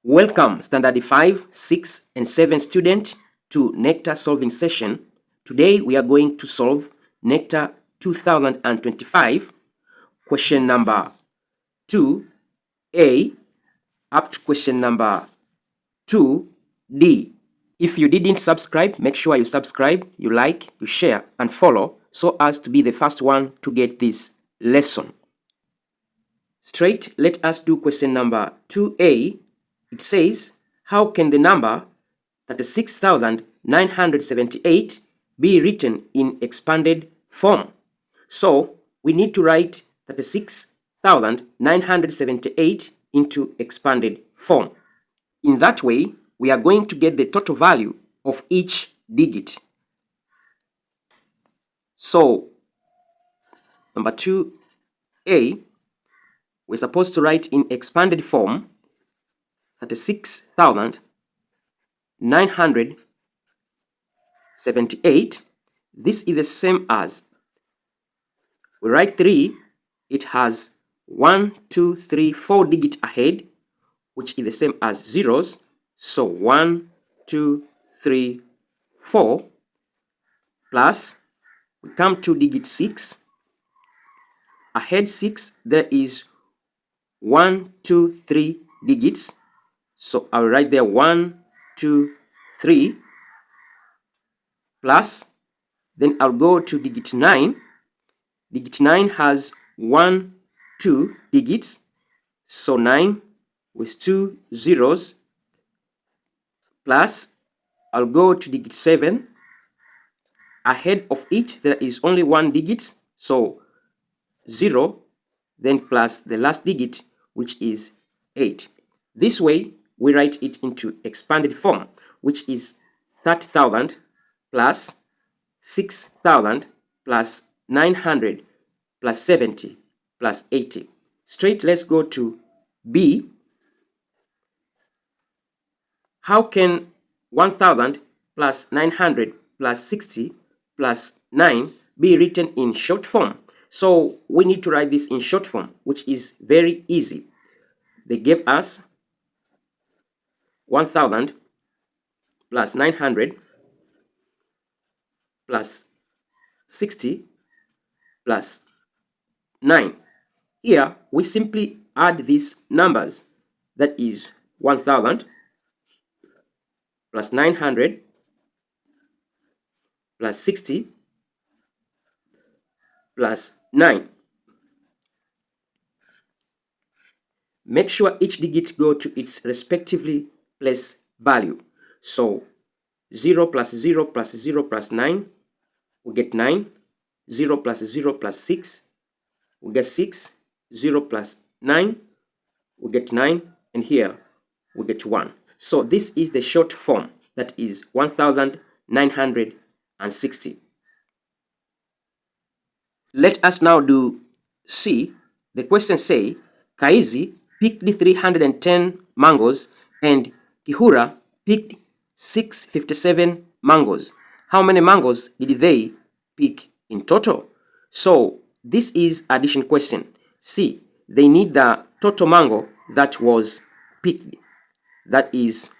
Welcome Standard 5, 6, and 7 student to NECTA solving session. Today we are going to solve NECTA 2025 question number 2A up to question number 2D. If you didn't subscribe, make sure you subscribe, you like, you share, and follow so as to be the first one to get this lesson. Straight, let us do question number 2A. It says, how can the number 36,978 be written in expanded form? So we need to write 36,978 into expanded form. In that way, we are going to get the total value of each digit. So number 2A, we're supposed to write in expanded form 36,978. This is the same as, we write 3, it has 1, 2, 3, 4 digits ahead, which is the same as zeros. So 1, 2, 3, 4, plus, we come to digit 6. Ahead 6, there is 1, 2, 3 digits. So I'll write there 1, 2, 3, plus, then I'll go to digit 9. Digit 9 has 1, 2 digits, so 9 with 2 zeros, plus, I'll go to digit 7. Ahead of it, there is only 1 digit, so 0, then plus the last digit, which is 8. This way, we write it into expanded form, which is 30,000 plus 6,000 plus 900 plus 70 plus 80. Straight, let's go to B. How can 1,000 plus 900 plus 60 plus 9 be written in short form? So we need to write this in short form, which is very easy. They gave us 1,000 plus 900 plus 60 plus 9. Here, we simply add these numbers. That is 1,000 plus 900 plus 60 plus 9. Make sure each digit go to its respectively place value. So 0 plus 0 plus 0 plus 9, we get 9. 0 plus 0 plus 6, we get 6. 0 plus 9, we get 9. And here, we get 1. So this is the short form, that is 1,960. Let us now do C. The question say, Kaizi picked 310 mangoes and Kihura picked 657 mangoes. How many mangoes did they pick in total? So this is addition question. See, they need the total mango that was picked. That is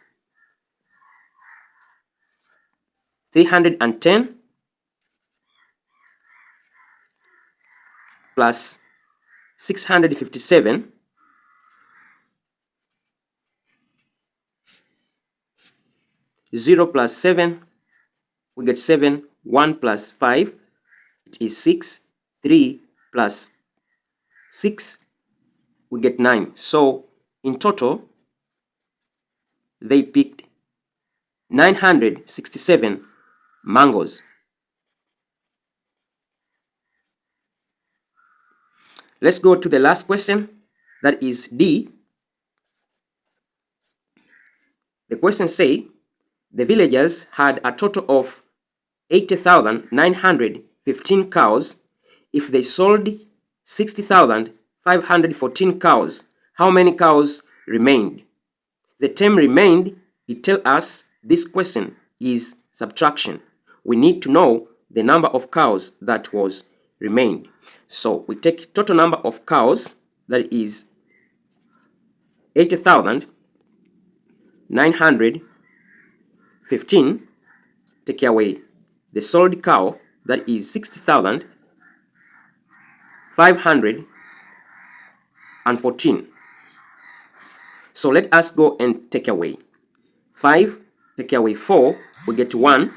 310 plus 657 0 plus 7, we get 7. 1 plus 5, it is 6. 3 plus 6, we get 9. So in total, they picked 967 mangoes. Let's go to the last question, that is D. The question say, the villagers had a total of 80,915 cows. If they sold 60,514 cows, how many cows remained? The term remained, it tells us this question is subtraction. We need to know the number of cows that was remained. So we take total number of cows, that is 80,000 915, take away the sold cow, that is 60,514. So let us go and take away 5, take away 4, we get 1.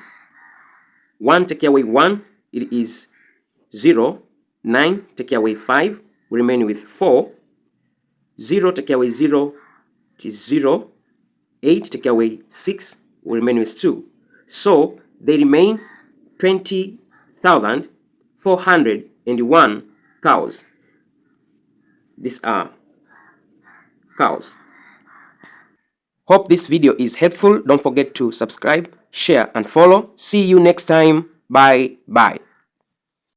1 take away 1, it is 0. 9 take away 5, we remain with 4. 0 take away 0, it is 0. 8 take away 6, we remain with 2. So they remain 20,401 cows. These are cows. Hope this video is helpful. Don't forget to subscribe, share, and follow. See you next time. Bye bye.